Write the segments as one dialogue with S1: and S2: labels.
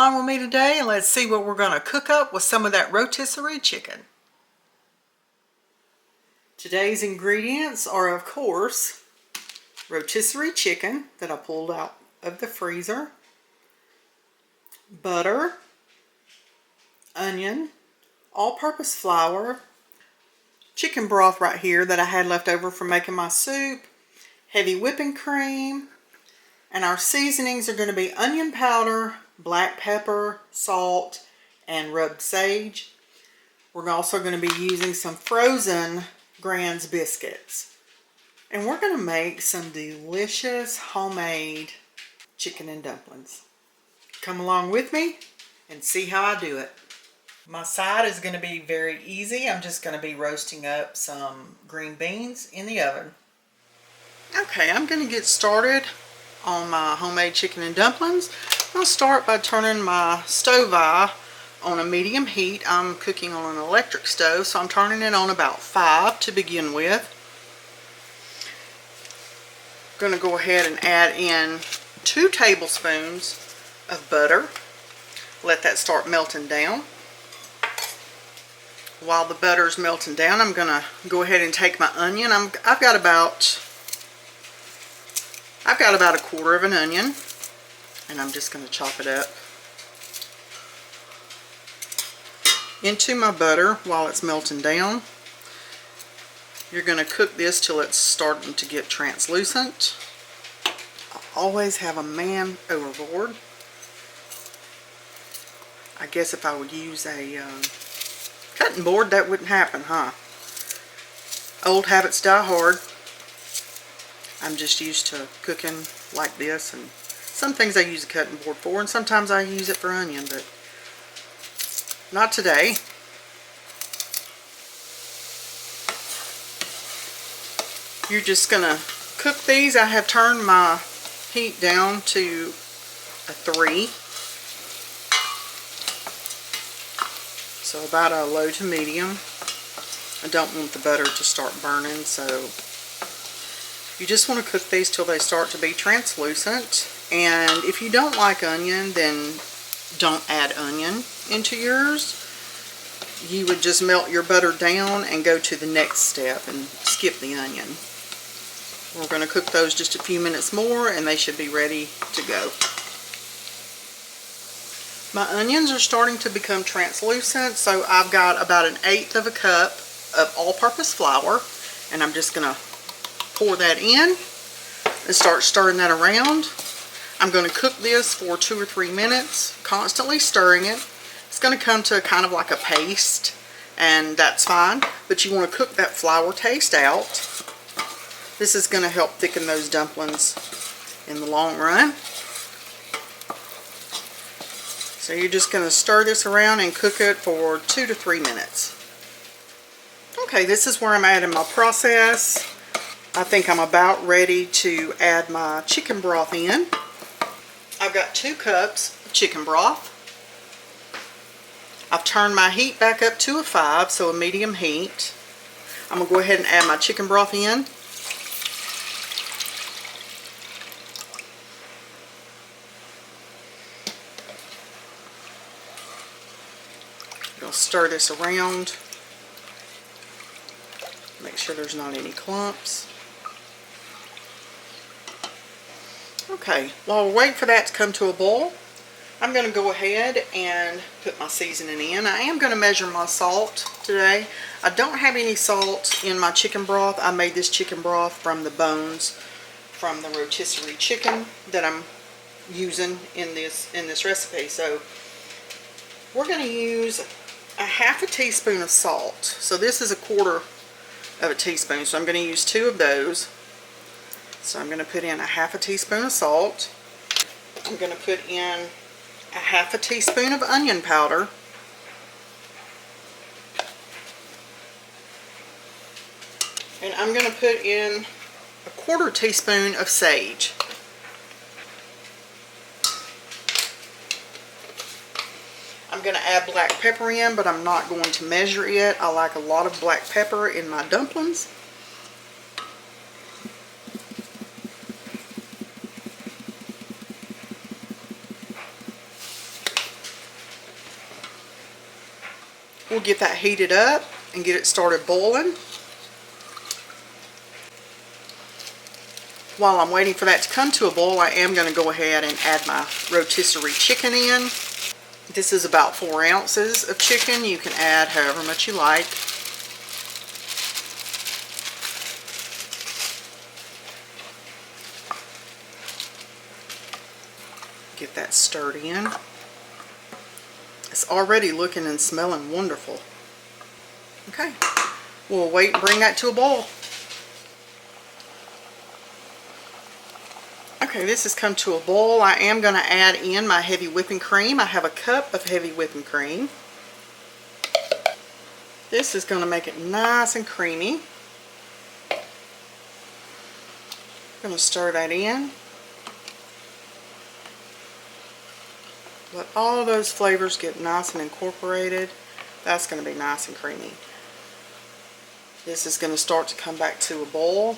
S1: along with me today and let's see what we're going to cook up with some of that rotisserie chicken. Today's ingredients are, of course, rotisserie chicken that I pulled out of the freezer, butter, onion, all-purpose flour, chicken broth right here that I had left over from making my soup, heavy whipping cream, and our seasonings are going to be onion powder, black pepper, salt, and rubbed sage. We're also going to be using some frozen Grand's biscuits. And we're going to make some delicious homemade chicken and dumplings. Come along with me and see how I do it. My side is going to be very easy. I'm just going to be roasting up some green beans in the oven. Okay, I'm going to get started on my homemade chicken and dumplings. I'll start by turning my stove eye on a medium heat. I'm cooking on an electric stove, so I'm turning it on about 5 to begin with. I'm going to go ahead and add in 2 tablespoons of butter. Let that start melting down. While the butter is melting down, I'm going to go ahead and take my onion. I've got about a quarter of an onion, and I'm just going to chop it up into my butter while it's melting down. You're going to cook this till it's starting to get translucent. I always have a man overboard. I guess if I would use a cutting board, that wouldn't happen, huh? Old habits die hard. I'm just used to cooking like this, and some things I use a cutting board for, and sometimes I use it for onion, but not today. You're just gonna cook these. I have turned my heat down to a 3. So about a low to medium. I don't want the butter to start burning, so you just want to cook these till they start to be translucent. And if you don't like onion, then don't add onion into yours. You would just melt your butter down and go to the next step and skip the onion. We're going to cook those just a few minutes more and they should be ready to go. My onions are starting to become translucent, so I've got about 1/8 of a cup of all-purpose flour, and I'm just going to pour that in and start stirring that around. I'm going to cook this for 2 or 3 minutes, constantly stirring it. It's going to come to kind of like a paste, and that's fine, but you want to cook that flour taste out. This is going to help thicken those dumplings in the long run. So you're just going to stir this around and cook it for 2 to 3 minutes. Okay, this is where I'm at in my process. I think I'm about ready to add my chicken broth in. I've got 2 cups of chicken broth. I've turned my heat back up to a 5, so a medium heat. I'm going to go ahead and add my chicken broth in. I'm going to stir this around. Make sure there's not any clumps. Okay, while we're waiting for that to come to a boil, I'm going to go ahead and put my seasoning in. I am going to measure my salt today. I don't have any salt in my chicken broth. I made this chicken broth from the bones from the rotisserie chicken that I'm using in this recipe. So we're going to use a 1/2 teaspoon of salt. So this is a 1/4 of a teaspoon, so I'm going to use 2 of those. So I'm going to put in a 1/2 teaspoon of salt. I'm going to put in a 1/2 teaspoon of onion powder. And I'm going to put in a 1/4 teaspoon of sage. I'm going to add black pepper in, but I'm not going to measure it. I like a lot of black pepper in my dumplings. We'll get that heated up and get it started boiling. While I'm waiting for that to come to a boil, I am going to go ahead and add my rotisserie chicken in. This is about 4 ounces of chicken. You can add however much you like. Get that stirred in. It's already looking and smelling wonderful. Okay, we'll wait and bring that to a boil. Okay, this has come to a boil. I am going to add in my heavy whipping cream. I have a cup of heavy whipping cream. This is going to make it nice and creamy. I'm going to stir that in. Let all those flavors get nice and incorporated. That's going to be nice and creamy. This is going to start to come back to a boil.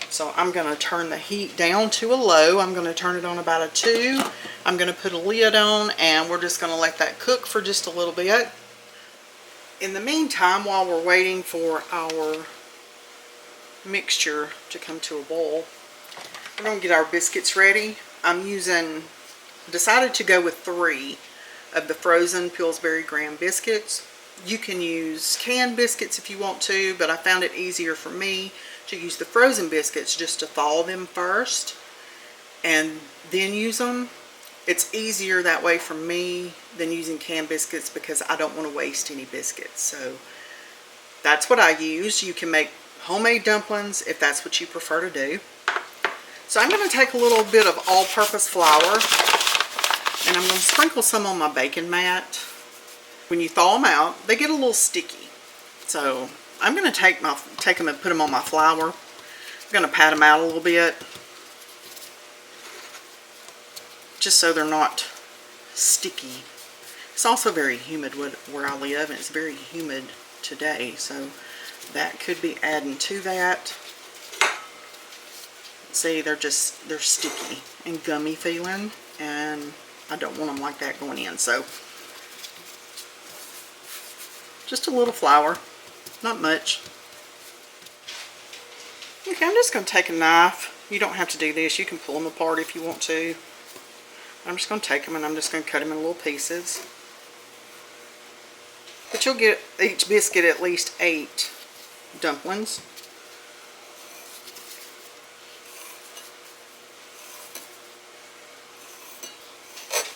S1: So I'm going to turn the heat down to a low. I'm going to turn it on about a 2. I'm going to put a lid on and we're just going to let that cook for just a little bit. In the meantime, while we're waiting for our mixture to come to a boil, we're going to get our biscuits ready. Decided to go with 3 of the frozen Pillsbury Graham biscuits. You can use canned biscuits if you want to, but I found it easier for me to use the frozen biscuits just to thaw them first and then use them. It's easier that way for me than using canned biscuits because I don't want to waste any biscuits. So that's what I use. You can make homemade dumplings if that's what you prefer to do. So I'm going to take a little bit of all-purpose flour and I'm going to sprinkle some on my baking mat. When you thaw them out, they get a little sticky. So I'm going to take them and put them on my flour. I'm going to pat them out a little bit, just so they're not sticky. It's also very humid where I live, and it's very humid today, so that could be adding to that. See, they're sticky and gummy feeling, and I don't want them like that going in. So just a little flour. Not much. Okay, I'm just going to take a knife. You don't have to do this. You can pull them apart if you want to. I'm just going to take them and I'm just going to cut them in little pieces. But you'll get each biscuit at least 8 dumplings.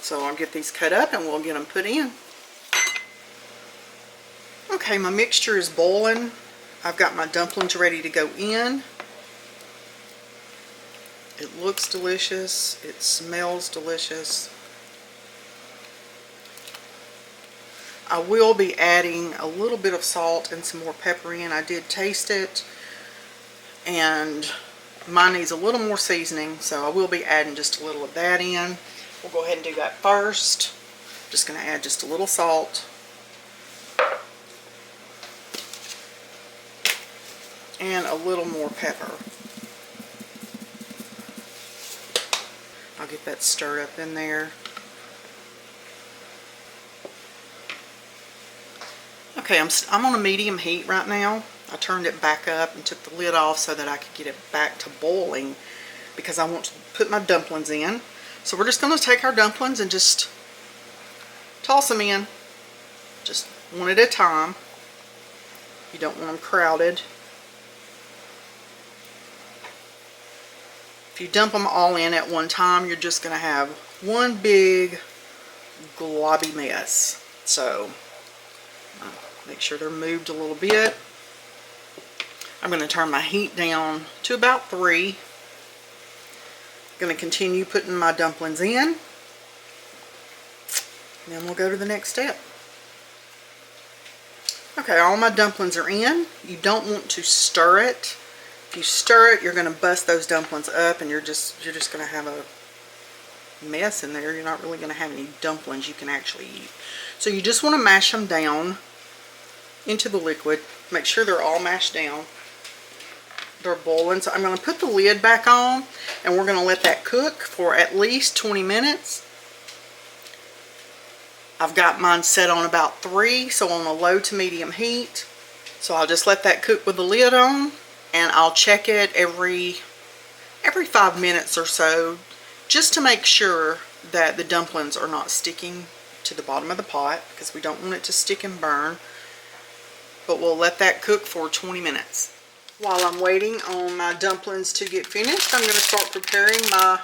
S1: So I'll get these cut up and we'll get them put in. Okay, my mixture is boiling. I've got my dumplings ready to go in. It looks delicious. It smells delicious. I will be adding a little bit of salt and some more pepper in. I did taste it, and mine needs a little more seasoning, so I will be adding just a little of that in. We'll go ahead and do that first. Just going to add just a little salt. And a little more pepper. I'll get that stirred up in there. Okay, I'm on a medium heat right now. I turned it back up and took the lid off so that I could get it back to boiling because I want to put my dumplings in. So we're just going to take our dumplings and just toss them in. Just one at a time. You don't want them crowded. If you dump them all in at one time, you're just going to have one big globby mess. So make sure they're moved a little bit. I'm going to turn my heat down to about 3. I'm going to continue putting my dumplings in. And then we'll go to the next step. Okay, all my dumplings are in. You don't want to stir it. If you stir it, you're going to bust those dumplings up and you're just going to have a mess in there. You're not really going to have any dumplings you can actually eat. So you just want to mash them down into the liquid. Make sure they're all mashed down. They're boiling. So I'm going to put the lid back on and we're going to let that cook for at least 20 minutes. I've got mine set on about 3, so on a low to medium heat. So I'll just let that cook with the lid on, and I'll check it every 5 minutes or so, just to make sure that the dumplings are not sticking to the bottom of the pot, because we don't want it to stick and burn. But we'll let that cook for 20 minutes. While I'm waiting on my dumplings to get finished, I'm going to start preparing my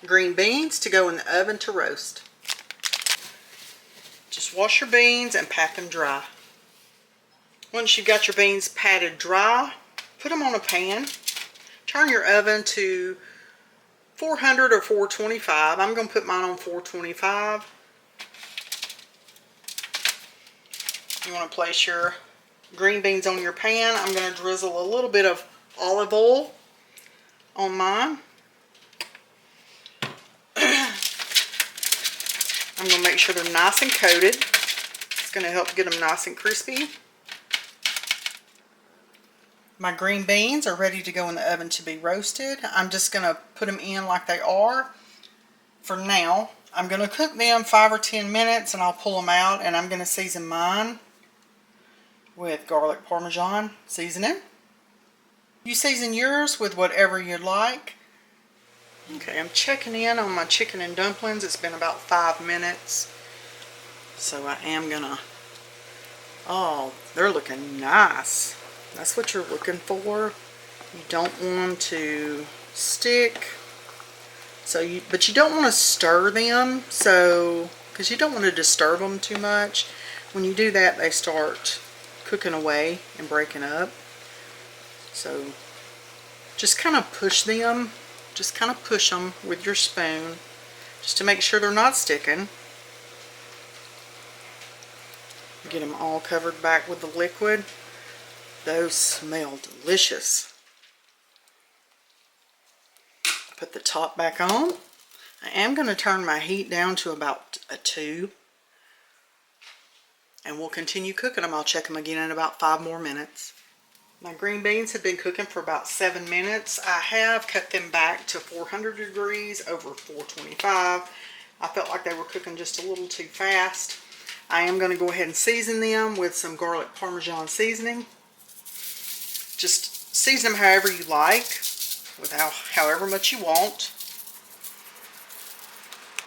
S1: green beans to go in the oven to roast. Just wash your beans and pat them dry. Once you've got your beans patted dry, put them on a pan. Turn your oven to 400 or 425. I'm going to put mine on 425. You want to place your green beans on your pan. I'm going to drizzle a little bit of olive oil on mine. I'm going to make sure they're nice and coated. It's going to help get them nice and crispy. My green beans are ready to go in the oven to be roasted. I'm just going to put them in like they are for now. I'm going to cook them 5 or 10 minutes and I'll pull them out, and I'm going to season mine with garlic parmesan seasoning. You season yours with whatever you'd like. Okay, I'm checking in on my chicken and dumplings. It's been about 5 minutes. So I am gonna, oh, they're looking nice. That's what you're looking for. You don't want them to stick. But you don't want to stir them, because you don't want to disturb them too much. When you do that, they start cooking away and breaking up. So just kind of push them. Just kind of push them with your spoon, just to make sure they're not sticking. Get them all covered back with the liquid. Those smell delicious. Put the top back on. I am going to turn my heat down to about a 2. And we'll continue cooking them. I'll check them again in about 5 more minutes. My green beans have been cooking for about 7 minutes. I have cut them back to 400 degrees over 425. I felt like they were cooking just a little too fast. I am going to go ahead and season them with some garlic parmesan seasoning. Just season them however you like, with however much you want.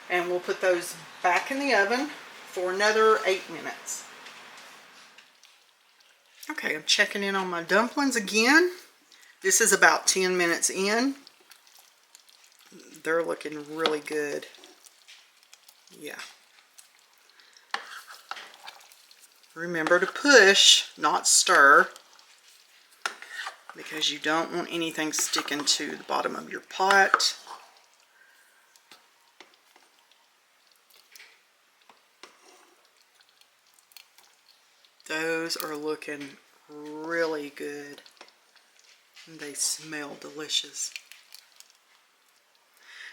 S1: And we'll put those back in the oven for another 8 minutes. Okay, I'm checking in on my dumplings again. This is about 10 minutes in. They're looking really good. Yeah. Remember to push, not stir, because you don't want anything sticking to the bottom of your pot. Those are looking really good. They smell delicious.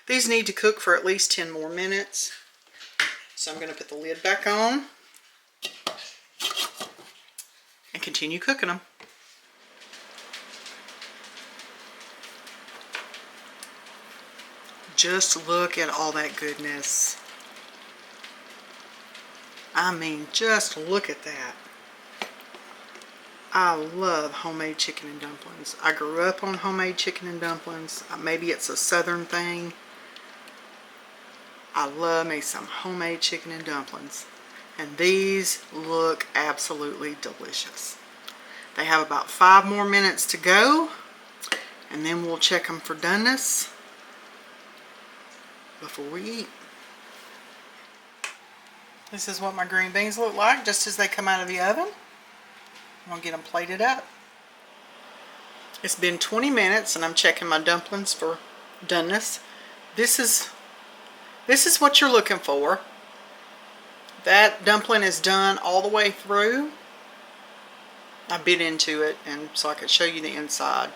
S1: These need to cook for at least 10 more minutes. So I'm going to put the lid back on and continue cooking them. Just look at all that goodness. I mean, just look at that. I love homemade chicken and dumplings. I grew up on homemade chicken and dumplings. Maybe it's a southern thing. I love me some homemade chicken and dumplings. And these look absolutely delicious. They have about 5 more minutes to go. And then we'll check them for doneness before we eat. This is what my green beans look like just as they come out of the oven. I'm going to get them plated up. It's been 20 minutes and I'm checking my dumplings for doneness. This is what you're looking for. That dumpling is done all the way through. I bit into it and so I could show you the inside.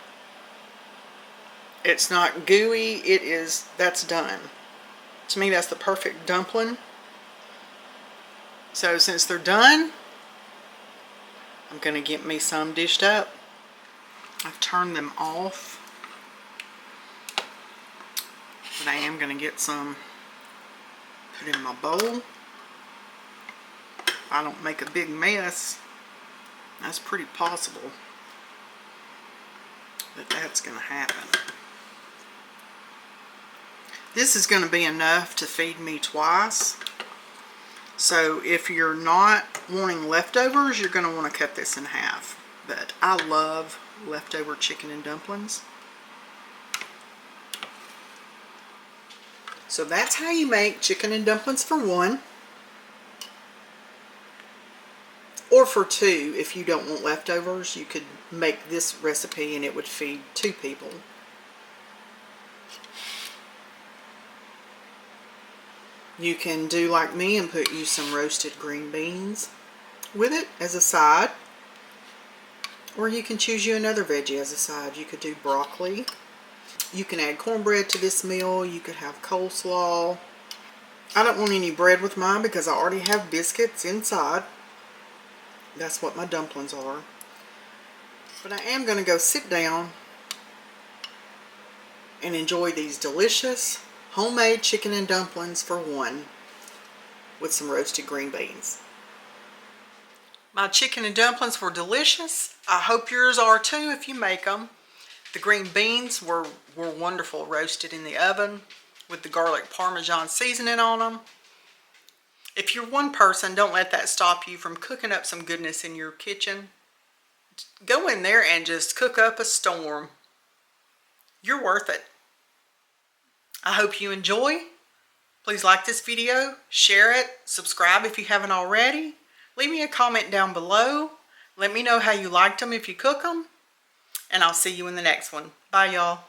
S1: It's not gooey, that's done. To me, that's the perfect dumpling. So since they're done, I'm going to get me some dished up. I've turned them off. But I am going to get some put in my bowl. If I don't make a big mess, that's pretty possible that that's going to happen. This is going to be enough to feed me twice. So if you're not wanting leftovers, you're going to want to cut this in half. But I love leftover chicken and dumplings. So that's how you make chicken and dumplings for one. Or for two, if you don't want leftovers, you could make this recipe and it would feed 2 people. You can do like me and put you some roasted green beans with it as a side. Or you can choose you another veggie as a side. You could do broccoli. You can add cornbread to this meal. You could have coleslaw. I don't want any bread with mine because I already have biscuits inside. That's what my dumplings are. But I am going to go sit down and enjoy these delicious homemade chicken and dumplings for one with some roasted green beans. My chicken and dumplings were delicious. I hope yours are too if you make them. The green beans were wonderful, roasted in the oven with the garlic parmesan seasoning on them. If you're one person, don't let that stop you from cooking up some goodness in your kitchen. Go in there and just cook up a storm. You're worth it. I hope you enjoy. Please like this video, share it, subscribe if you haven't already. Leave me a comment down below. Let me know how you liked them if you cook them. And I'll see you in the next one. Bye, y'all.